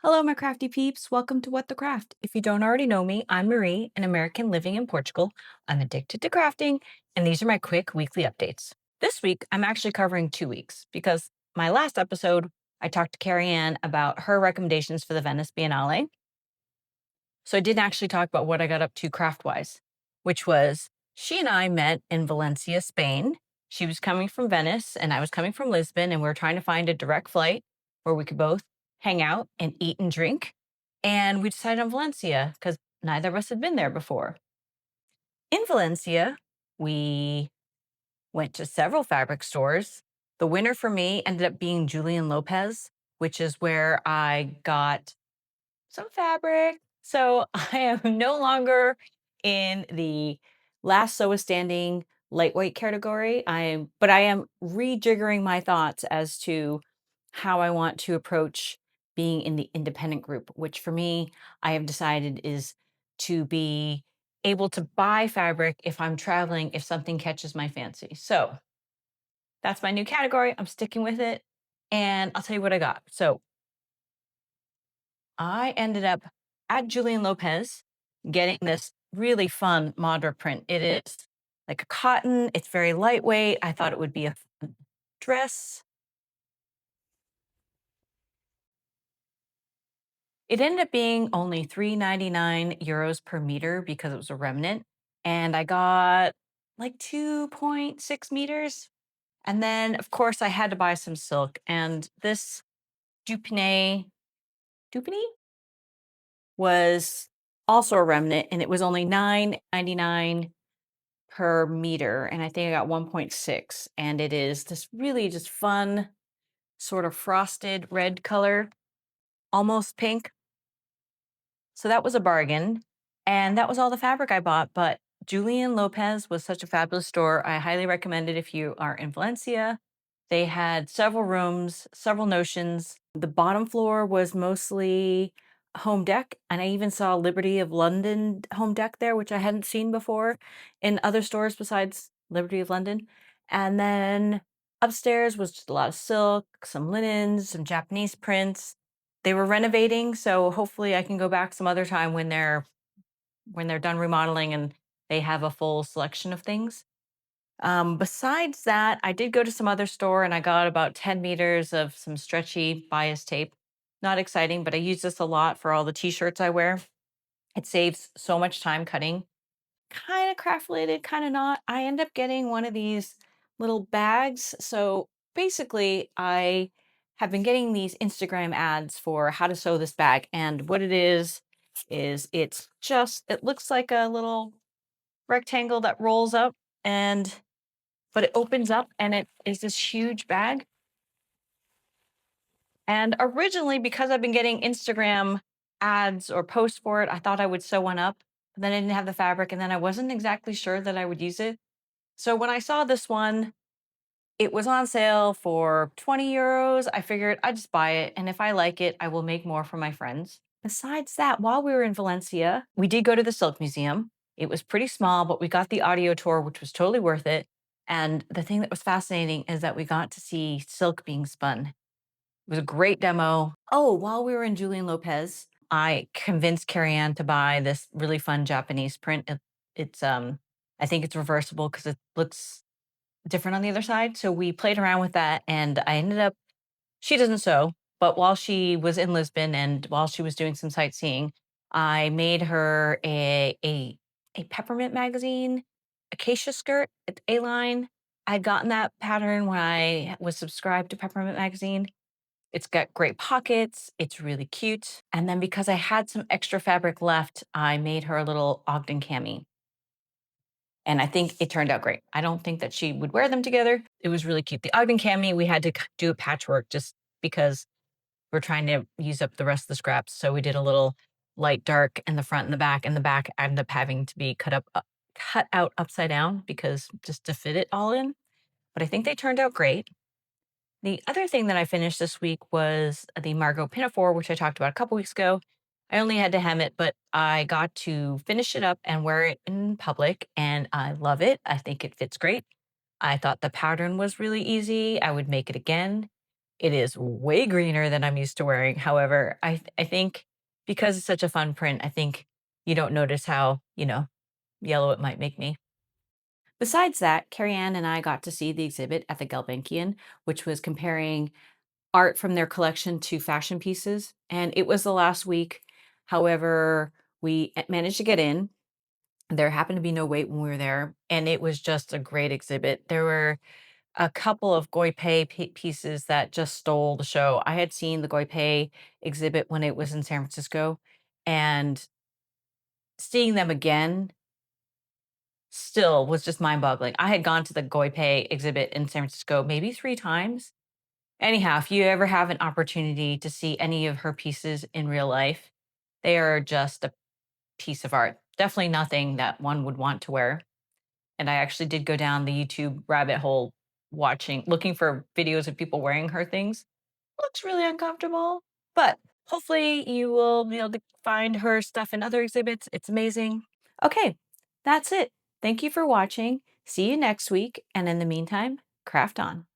Hello, my crafty peeps. Welcome to What the Craft. If you don't already know me, I'm Marie, an American living in Portugal. I'm addicted to crafting, and these are my quick weekly updates. This week, I'm actually covering 2 weeks because my last episode, I talked to Carrie Ann about her recommendations for the Venice Biennale. So I didn't actually talk about what I got up to craft wise, which was she and I met in Valencia, Spain. She was coming from Venice, and I was coming from Lisbon, and we were trying to find a direct flight where we could both hang out and eat and drink. And we decided on Valencia because neither of us had been there before. In Valencia, we went to several fabric stores. The winner for me ended up being Julian Lopez, which is where I got some fabric. So I am no longer in the last sew is standing lightweight category. But I am rejiggering my thoughts as to how I want to approach being in the independent group, which for me, I have decided is to be able to buy fabric if I'm traveling, if something catches my fancy. So that's my new category. I'm sticking with it. And I'll tell you what I got. So I ended up at Julian Lopez getting this really fun Madra print. It is like a cotton, it's very lightweight. I thought it would be a fun dress. It ended up being only 3.99 euros per meter because it was a remnant. And I got like 2.6 meters. And then, of course, I had to buy some silk. And this Dupine was also a remnant, and it was only 9.99 per meter. And I think I got 1.6. And it is this really just fun, sort of frosted red color, almost pink. So that was a bargain. And that was all the fabric I bought. But Julian Lopez was such a fabulous store. I highly recommend it if you are in Valencia. They had several rooms, several notions. The bottom floor was mostly home deck. And I even saw Liberty of London home deck there, which I hadn't seen before in other stores besides Liberty of London. And then upstairs was just a lot of silk, some linens, some Japanese prints. They were renovating, so hopefully I can go back some other time when they're done remodeling and they have a full selection of things. Besides that, I did go to some other store and I got about 10 meters of some stretchy bias tape. Not exciting, but I use this a lot for all the t-shirts I wear. It saves so much time cutting. Kind of craft related, kind of not. I end up getting one of these little bags. So basically, I have been getting these Instagram ads for how to sew this bag. And what it is it looks like a little rectangle that rolls up and but it opens up and it is this huge bag. And originally, because I've been getting Instagram ads or posts for it, I thought I would sew one up. But then I didn't have the fabric, and then I wasn't exactly sure that I would use it. So when I saw this one, it was on sale for 20 euros. I figured I'd just buy it. And if I like it, I will make more for my friends. Besides that, while we were in Valencia, we did go to the Silk Museum. It was pretty small, but we got the audio tour, which was totally worth it. And the thing that was fascinating is that we got to see silk being spun. It was a great demo. Oh, while we were in Julian Lopez, I convinced Carrie Ann to buy this really fun Japanese print. It's I think it's reversible because it looks different on the other side. So we played around with that and I ended up she doesn't sew, but while she was in Lisbon and while she was doing some sightseeing, I made her a peppermint magazine, acacia skirt, it's A-line. I'd gotten that pattern when I was subscribed to Peppermint Magazine. It's got great pockets. It's really cute. And then because I had some extra fabric left, I made her a little Ogden cami. And I think it turned out great. I don't think that she would wear them together. It was really cute. The Ogden cami, we had to do a patchwork just because we're trying to use up the rest of the scraps. So we did a little light dark in the front and the back. And the back ended up having to be cut out upside down because just to fit it all in. But I think they turned out great. The other thing that I finished this week was the Margot Pinafore, which I talked about a couple weeks ago. I only had to hem it, but I got to finish it up and wear it in public, and I love it. I think it fits great. I thought the pattern was really easy. I would make it again. It is way greener than I'm used to wearing. However, I think because it's such a fun print, I think you don't notice how, yellow it might make me. Besides that, Carrie Ann and I got to see the exhibit at the Gulbenkian, which was comparing art from their collection to fashion pieces. And it was the last week. However, we managed to get in. There happened to be no wait when we were there, and it was just a great exhibit. There were a couple of pieces that just stole the show. I had seen the Goipei exhibit when it was in San Francisco, and seeing them again still was just mind-boggling. I had gone to the Goipei exhibit in San Francisco maybe 3 times. Anyhow, if you ever have an opportunity to see any of her pieces in real life, they are just a piece of art. Definitely nothing that one would want to wear. And I actually did go down the YouTube rabbit hole looking for videos of people wearing her things. Looks really uncomfortable, but hopefully you will be able to find her stuff in other exhibits. It's amazing. Okay, that's it. Thank you for watching. See you next week. And in the meantime, craft on.